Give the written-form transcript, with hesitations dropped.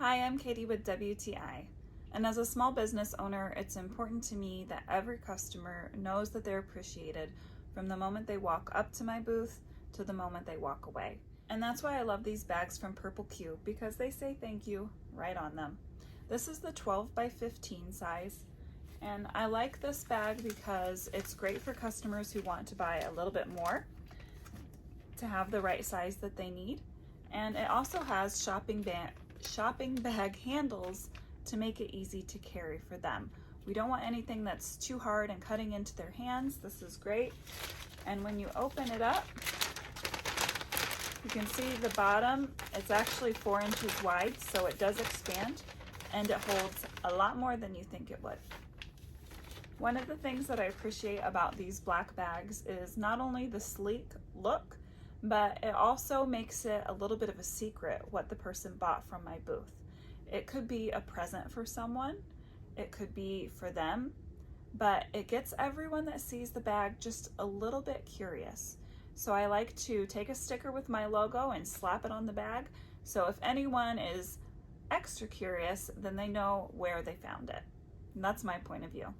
Hi, I'm Katie with WTI, and as a small business owner, it's important to me that every customer knows that they're appreciated from the moment they walk up to my booth to the moment they walk away. And that's why I love these bags from Purple Q, because they say thank you right on them. This is the 12 by 15 size, and I like this bag because it's great for customers who want to buy a little bit more to have the right size that they need. And it also has shopping bag handles to make it easy to carry for them. We don't want anything that's too hard and cutting into their hands. This is great. And when you open it up, you can see the bottom, it's actually 4 inches wide, so it does expand and it holds a lot more than you think it would. One of the things that I appreciate about these black bags is not only the sleek look, but it also makes it a little bit of a secret what the person bought from my booth. It could be a present for someone, it could be for them, but it gets everyone that sees the bag just a little bit curious. So I like to take a sticker with my logo and slap it on the bag, so if anyone is extra curious, then they know where they found it. And that's my point of view.